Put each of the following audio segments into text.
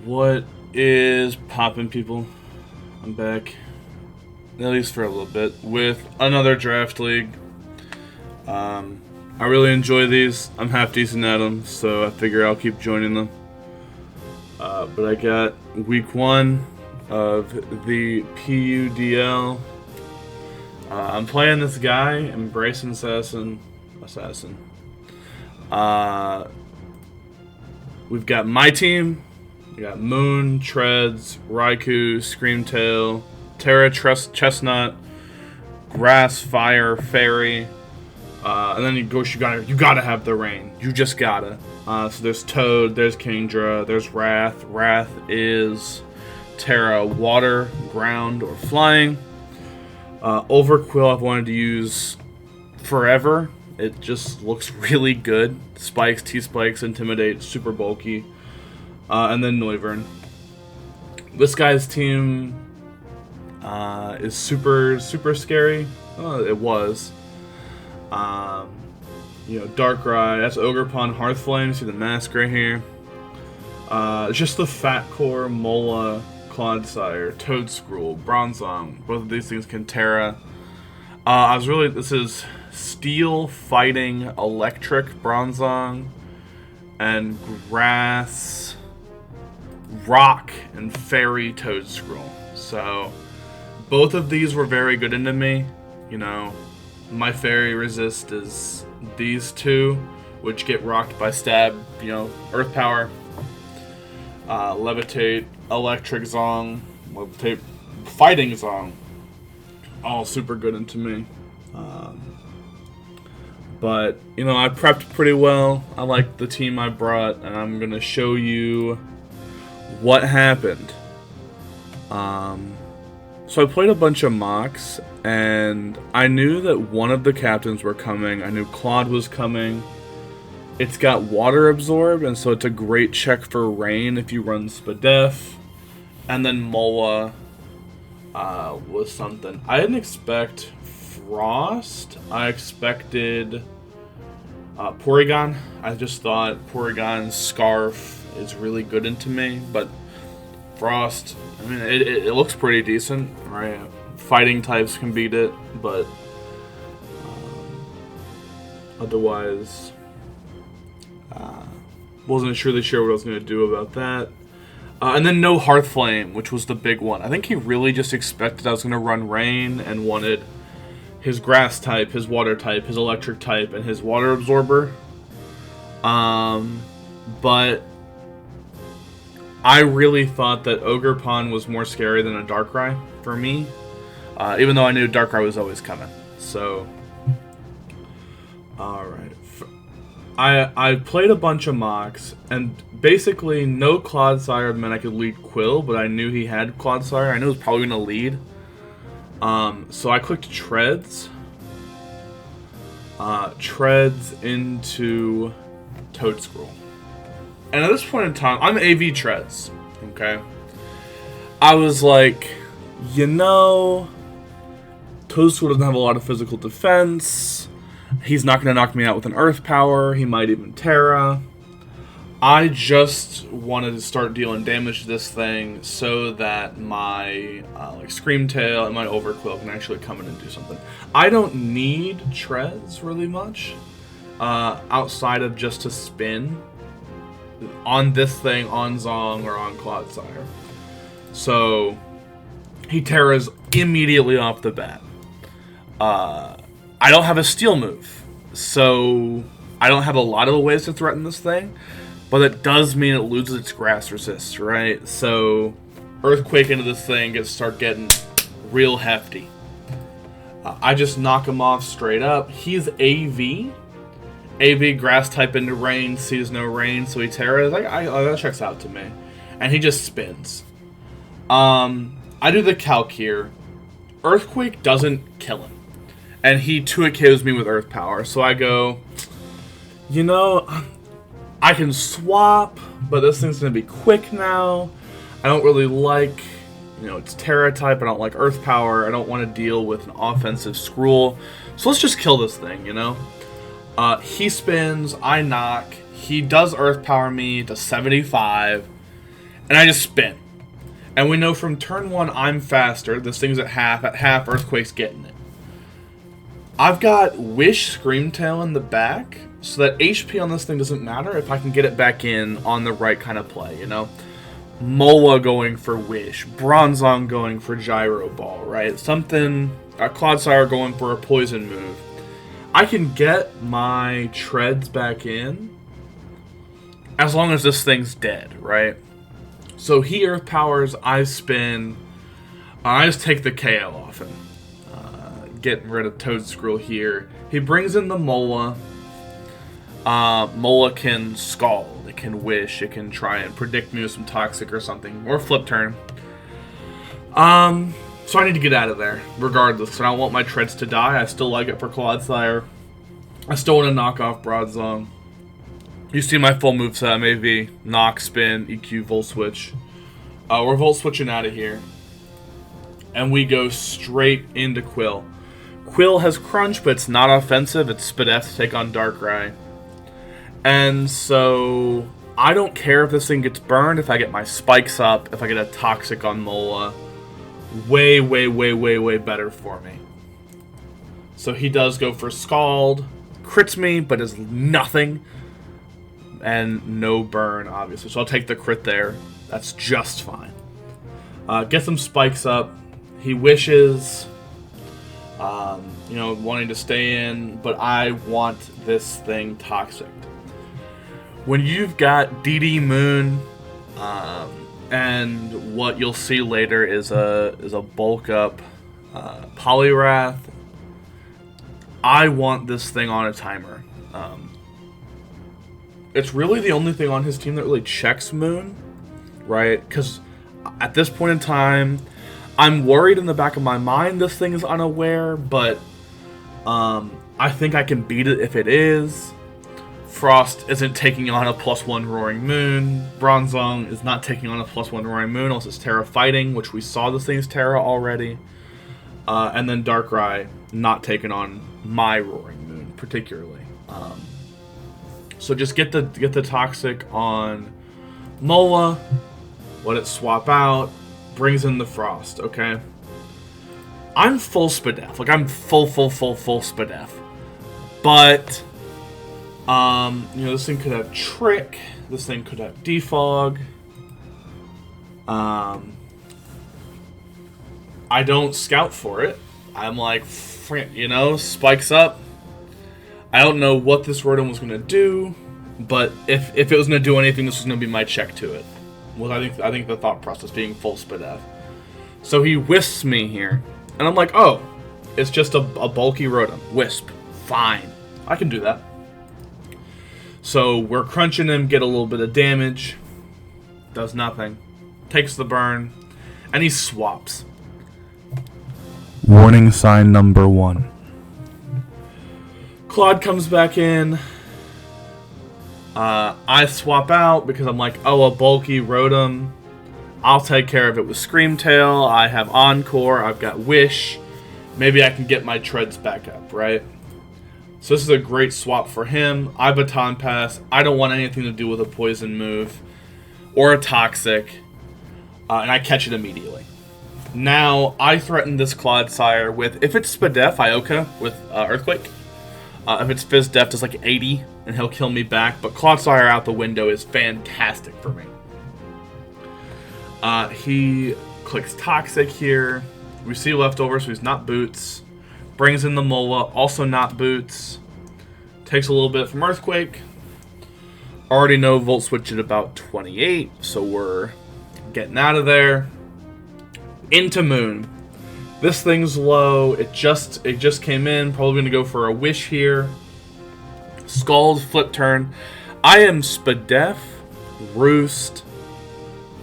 What is poppin', people? I'm back, at least for a little bit, with another draft league. I really enjoy these. I'm half decent at them, so I figure I'll keep joining them. But I got week 1 of the PUDL. I'm playing this guy, Embracing Assassin. We've got my team. We got Moon, Treads, Raikou, Screamtail, Terra, Chestnut, Grass, Fire, Fairy, and then you gotta have the rain. You just gotta. So there's Toad, there's Kingdra, there's Wrath. Wrath is Terra, Water, Ground, or Flying. Overquill I've wanted to use forever. It just looks really good. Spikes, T-Spikes, Intimidate, super bulky. And then Noivern. This guy's team is super scary. It was. Darkrai, that's Ogerpon, Hearthflame, see the mask right here. It's just the Fat Core, Mola, Clodsire, Toadscruel, Bronzong. Both of these things can Terra. This is Steel, Fighting, Electric, Bronzong, and Grass, Rock, and Fairy Toadscruel. So, both of these were very good into me. My Fairy resist is these two, which get rocked by Stab, Earth Power. Levitate, Electric Zong, Levitate, Fighting Zong. All super good into me. But, I prepped pretty well. I like the team I brought, and I'm going to show you what happened. So I played a bunch of mocks, and I knew that one of the captains were coming. I knew Claude was coming. It's got Water Absorb, and so it's a great check for Rain if you run Spadef. And then Mola was something. I didn't expect Frost. I expected Porygon. I just thought Porygon's Scarf is really good into me, but Frost, it looks pretty decent, right? Fighting types can beat it, but otherwise, wasn't really sure what I was going to do about that. And then no Hearthflame, which was the big one. I think he really just expected I was going to run Rain and wanted his Grass type, his Water type, his Electric type, and his Water Absorber. But I really thought that Ogerpon was more scary than a Darkrai for me, even though I knew Darkrai was always coming. So, alright. I played a bunch of mocks, and basically no Clodsire meant I could lead Quill, but I knew he had Clodsire. I knew he was probably going to lead. So I clicked Treads. Treads into Toadscruel. And at this point in time, I'm AV Treads, okay? I was like, Toadscruel doesn't have a lot of physical defense. He's not going to knock me out with an Earth Power. He might even Terra. I just wanted to start dealing damage to this thing so that my Screamtail and my Overquill can actually come in and do something. I don't need Treads really much, outside of just to spin on this thing, on Zong, or on Clodsire. So, he Terras immediately off the bat. I don't have a Steel move, so I don't have a lot of ways to threaten this thing, but it does mean it loses its Grass resist, right? So, Earthquake into this thing start getting real hefty. I just knock him off straight up. He's AV. AV Grass type into Rain, sees no Rain, so he Terras. That checks out to me. And he just spins. I do the calc here. Earthquake doesn't kill him. And he 2-KOs me with Earth Power. So I go, I can swap, but this thing's going to be quick now. I don't really like, it's Terra type. I don't like Earth Power. I don't want to deal with an offensive Scroll. So let's just kill this thing, He spins, I knock. He does Earth Power me to 75. And I just spin. And we know from turn 1 I'm faster. This thing's at half. At half, Earthquake's getting it. I've got Wish Screamtail in the back, so that HP on this thing doesn't matter if I can get it back in on the right kind of play, you know? Mola going for Wish. Bronzong going for Gyro Ball, right? Something... Clodsire going for a Poison move. I can get my Treads back in as long as this thing's dead, right? So he Earth Powers, I spin, I just take the KO off him. Getting rid of Toedscruel here. He brings in the Mola. Mola can Scald, it can Wish, it can try and predict me with some Toxic or something, or Flip Turn. So I need to get out of there, regardless. I don't want my Treads to die. I still like it for Clodsire. I still want to knock off Bronzong. You see my full moveset, AV, Knock, Spin, EQ, Volt Switch. We're Volt Switching out of here. And we go straight into Quill. Quill has Crunch, but it's not offensive. It's Spadef to take on Darkrai. And so, I don't care if this thing gets burned, if I get my Spikes up, if I get a Toxic on Mola. Way, way, way, way, way better for me. So he does go for Scald. Crits me, but is nothing. And no burn, obviously. So I'll take the crit there. That's just fine. Get some Spikes up. He wishes, you know, wanting to stay in, but I want this thing Toxic. When you've got DD Moon, and what you'll see later is a bulk up Poliwrath, I want this thing on a timer. It's really the only thing on his team that really checks Moon, right? Because at this point in time, I'm worried in the back of my mind this thing is unaware, but I think I can beat it if it is. Frost isn't taking on a +1 Roaring Moon. Bronzong is not taking on a +1 Roaring Moon, unless it's Terra Fighting, which we saw this thing's Terra already. And then Darkrai not taking on my Roaring Moon, particularly. So just get the Toxic on Mola, let it swap out, brings in the Frost, okay? I'm full Spadef. Like, I'm full Spadef. But, you know, this thing could have Trick. This thing could have Defog. I don't scout for it. I'm like, you know, Spikes up. I don't know what this Rotom was going to do, but if it was going to do anything, this was going to be my check to it. Well, I think the thought process being full Spadef. So he Wisps me here, and I'm like, oh, it's just a bulky Rotom. Wisp. Fine. I can do that. So we're crunching him, get a little bit of damage. Does nothing. Takes the burn, and he swaps. Warning sign number 1. Claude comes back in. I swap out because I'm like, oh, a bulky Rotom. I'll take care of it with Screamtail. I have Encore. I've got Wish. Maybe I can get my Treads back up, right? So this is a great swap for him. I Baton Pass. I don't want anything to do with a Poison move or a Toxic. And I catch it immediately. Now, I threaten this Clodsire with, if it's Spadef, Ioka with Earthquake. If it's Fizz Def, does like 80, and he'll kill me back. But Clodsire out the window is fantastic for me. He clicks Toxic here. We see leftover, so he's not Boots. Brings in the Mola, also not Boots. Takes a little bit from Earthquake. Already know Volt Switch at about 28, so we're getting out of there. Into Moon. This thing's low. It just came in. Probably going to go for a Wish here. Scald, Flip Turn. I am Spadef, Roost,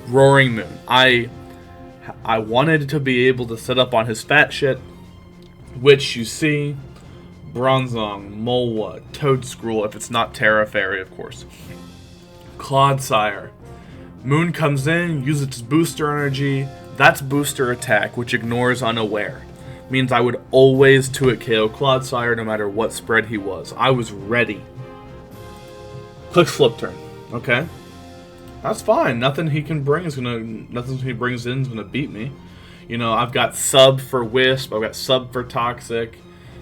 Roaring Moon. I wanted to be able to set up on his fat shit, which you see. Bronzong, Mola, Toedscruel, if it's not Terra Fairy, of course. Clodsire. Moon comes in, uses its booster energy. That's booster attack, which ignores unaware. Means I would always 2-hit KO Clodsire no matter what spread he was. I was ready. Clicks Flip Turn. Okay. That's fine. Nothing he brings in is gonna beat me. You know, I've got sub for Wisp. I've got sub for Toxic.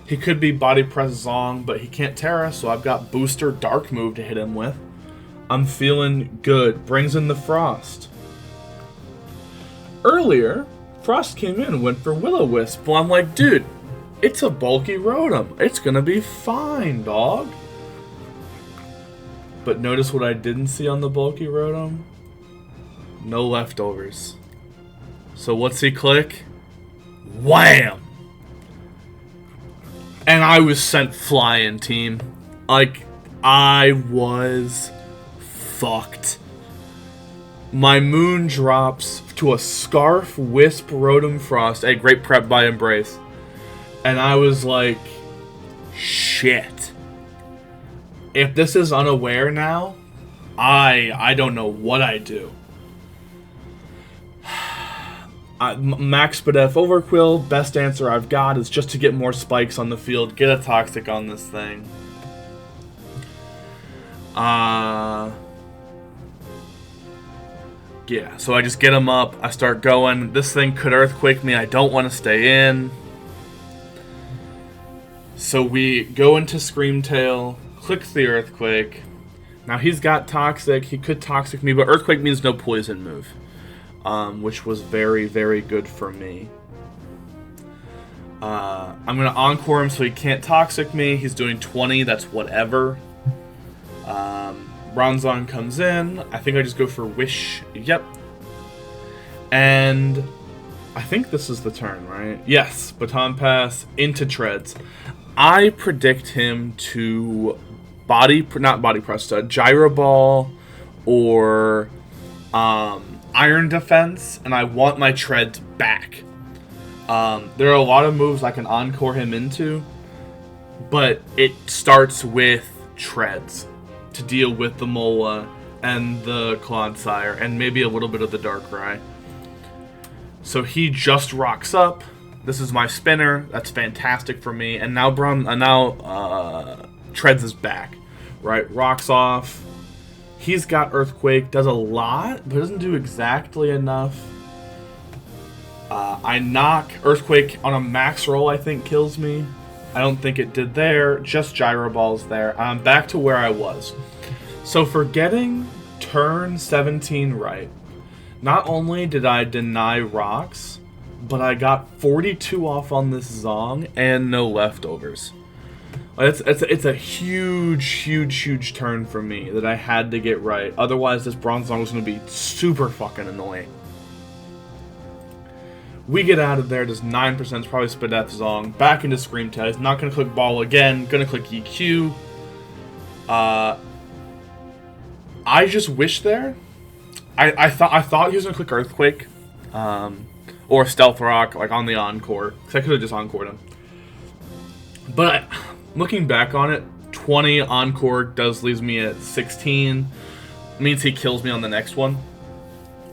He could be body press Zong, but he can't Terra, so I've got booster Dark move to hit him with. I'm feeling good. Brings in the Frost. Earlier, Frost came in and went for Will-O-Wisp. Well, I'm like, dude, it's a bulky Rotom. It's gonna be fine, dog. But notice what I didn't see on the bulky Rotom? No leftovers. So what's he click? Wham! And I was sent flying, team. Like, I was fucked. My moon drops to a Scarf, Wisp, Rotom, Frost. Hey, great prep by Embrace. And I was like, shit. If this is unaware now, I don't know what I do. Max Spadef Overquill, best answer I've got is just to get more spikes on the field, get a Toxic on this thing. Yeah, so I just get him up, I start going. This thing could Earthquake me, I don't want to stay in. So we go into Screamtail, clicks the Earthquake. Now he's got Toxic, he could Toxic me, but Earthquake means no poison move. Which was very, very good for me. I'm going to Encore him so he can't Toxic me. He's doing 20, that's whatever. Bronzong comes in. I think I just go for Wish. Yep. And I think this is the turn, right? Yes, Baton Pass into Treads. I predict him to not body press, Gyro Ball or Iron Defense, and I want my Treads back. There are a lot of moves I can Encore him into, but it starts with Treads to deal with the Mola and the Clodsire, and maybe a little bit of the Darkrai. So he just rocks up. This is my spinner. That's fantastic for me. And now Treads is back. Right? Rocks off. He's got Earthquake. Does a lot, but doesn't do exactly enough. I knock Earthquake on a max roll, I think, kills me. I don't think it did there. Just Gyro Balls there. I'm back to where I was. So for getting turn 17 right, not only did I deny rocks, but I got 42 off on this Zong and no leftovers. It's a huge turn for me that I had to get right. Otherwise, this Bronzong was going to be super fucking annoying. We get out of there, does 9%, it's probably Spadef Zong. Back into Screamtail. He's not going to click Ball again. Going to click EQ. I just wish there. I thought he was going to click Earthquake. Or Stealth Rock, like on the Encore. Because I could have just Encored him. But looking back on it, 20 Encore leaves me at 16. Means he kills me on the next one.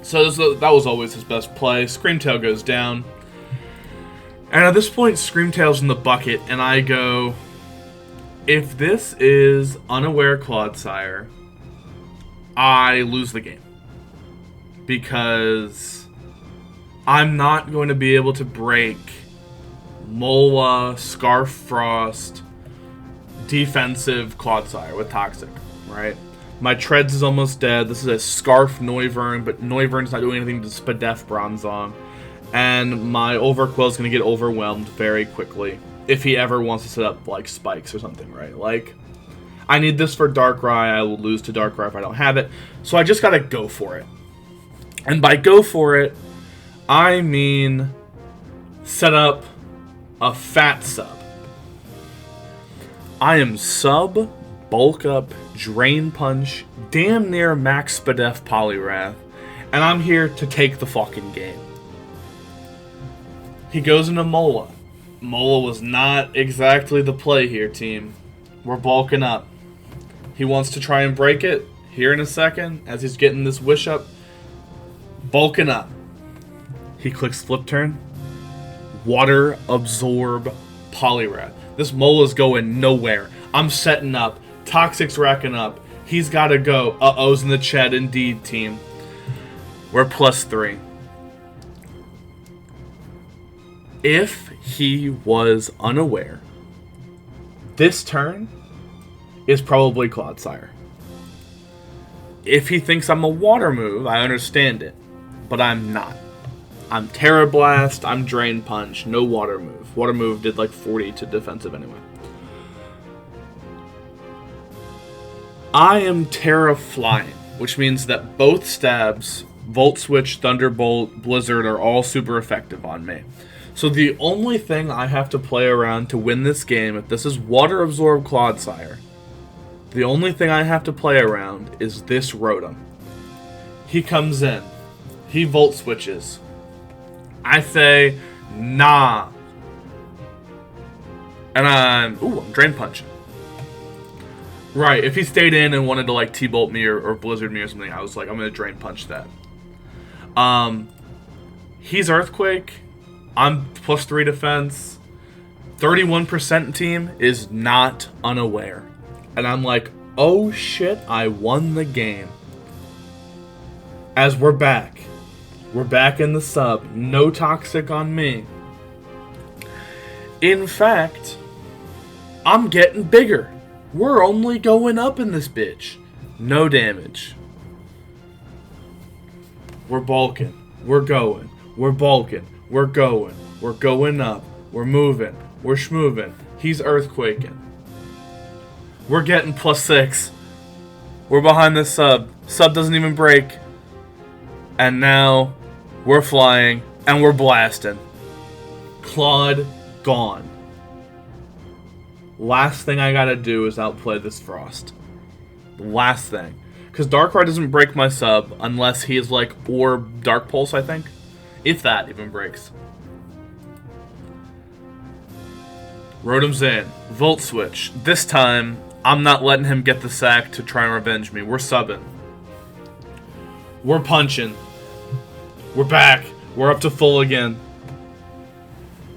So that was always his best play. Screamtail goes down. And at this point, Screamtail's in the bucket, and I go, if this is unaware Clodsire, I lose the game. Because I'm not going to be able to break Mola, Scarf Frost, defensive Clodsire with Toxic, right? My Treads is almost dead. This is a Scarf Noivern, but Noivern's not doing anything to Spadef Bronzong. And my Overquill is going to get overwhelmed very quickly if he ever wants to set up, like, spikes or something, right? Like, I need this for Darkrai. I will lose to Darkrai if I don't have it. So I just got to go for it. And by go for it, I mean set up a fat sub. I am sub, bulk up, Drain Punch, damn near max Spadef Poliwrath, and I'm here to take the fucking game. He goes into Mola. Mola was not exactly the play here, team. We're bulking up. He wants to try and break it here in a second as he's getting this wish up. Bulking up. He clicks Flip Turn. Water Absorb Poliwrath. This Mola's going nowhere. I'm setting up. Toxic's racking up. He's got to go. Uh-oh's in the chat indeed, team. We're +3. If he was unaware, this turn is probably Clodsire. If he thinks I'm a water move, I understand it. But I'm not. I'm Terra Blast, I'm Drain Punch, no water move. Water move did like 40 to defensive anyway. I am Terra Flying, which means that both stabs, Volt Switch, Thunderbolt, Blizzard, are all super effective on me. So the only thing I have to play around to win this game, if this is Water Absorb Clodsire, the only thing I have to play around is this Rotom. He comes in. He Volt Switches. I say, nah. And I'm Drain Punching. Right, if he stayed in and wanted to like T-Bolt me or Blizzard me or something, I was like, I'm going to Drain Punch that. He's Earthquake. I'm +3 defense. 31% team is not unaware. And I'm like, oh shit, I won the game. As we're back. We're back in the sub. No toxic on me. In fact, I'm getting bigger. We're only going up in this bitch. No damage. We're bulking. We're going. We're bulking. We're going. We're going up. We're moving. We're schmoving. He's earthquaking. We're getting +6. We're behind the sub. Sub doesn't even break. And now we're flying and we're blasting. Claude gone. Last thing I gotta do is outplay this Frost. Last thing. Because Darkrai doesn't break my sub unless he is like Orb Dark Pulse, I think. If that even breaks. Rotom's in. Volt Switch. This time, I'm not letting him get the sack to try and revenge me. We're subbing. We're punching. We're back. We're up to full again.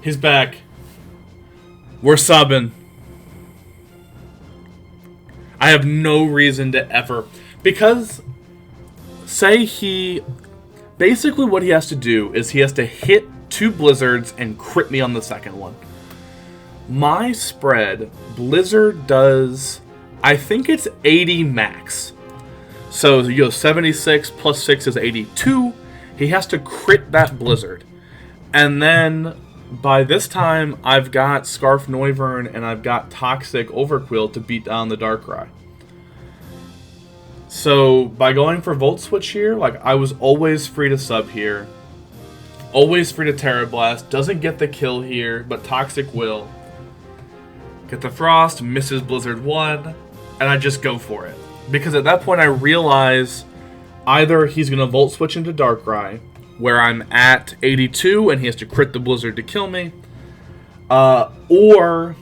He's back. We're subbing. I have no reason to ever... Because, say he... Basically what he has to do is he has to hit 2 Blizzards and crit me on the second one. My spread, Blizzard does... I think it's 80 max. So you go 76 plus 6 is 82. He has to crit that Blizzard. And then, by this time, I've got Scarf Noivern and I've got Toxic Overquill to beat down the Darkrai. So, by going for Volt Switch here, like, I was always free to sub here. Always free to Terra Blast. Doesn't get the kill here, but Toxic will. Get the Frost, misses Blizzard 1, and I just go for it. Because at that point I realize either he's going to Volt Switch into Darkrai, where I'm at 82 and he has to crit the Blizzard to kill me, or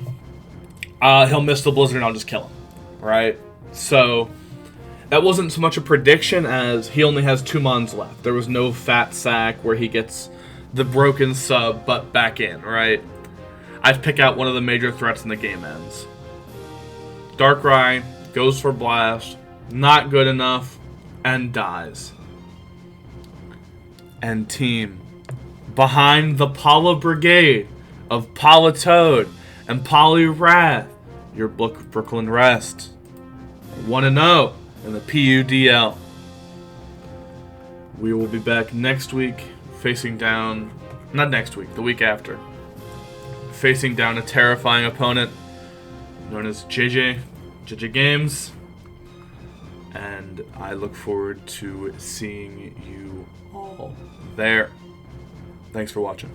he'll miss the Blizzard and I'll just kill him, right? So that wasn't so much a prediction as he only has 2 mons left. There was no fat sack where he gets the broken sub but back in, right? I'd pick out one of the major threats and the game ends. Darkrai goes for Blast, not good enough, and dies. And team, behind the Paula Brigade of Politoed and Poliwrath, your Brooklyn Rest, 1-0 in the PUDL. We will be back next week, facing down, not next week, the week after, facing down a terrifying opponent known as JJ Games, and I look forward to seeing you all there. Thanks for watching.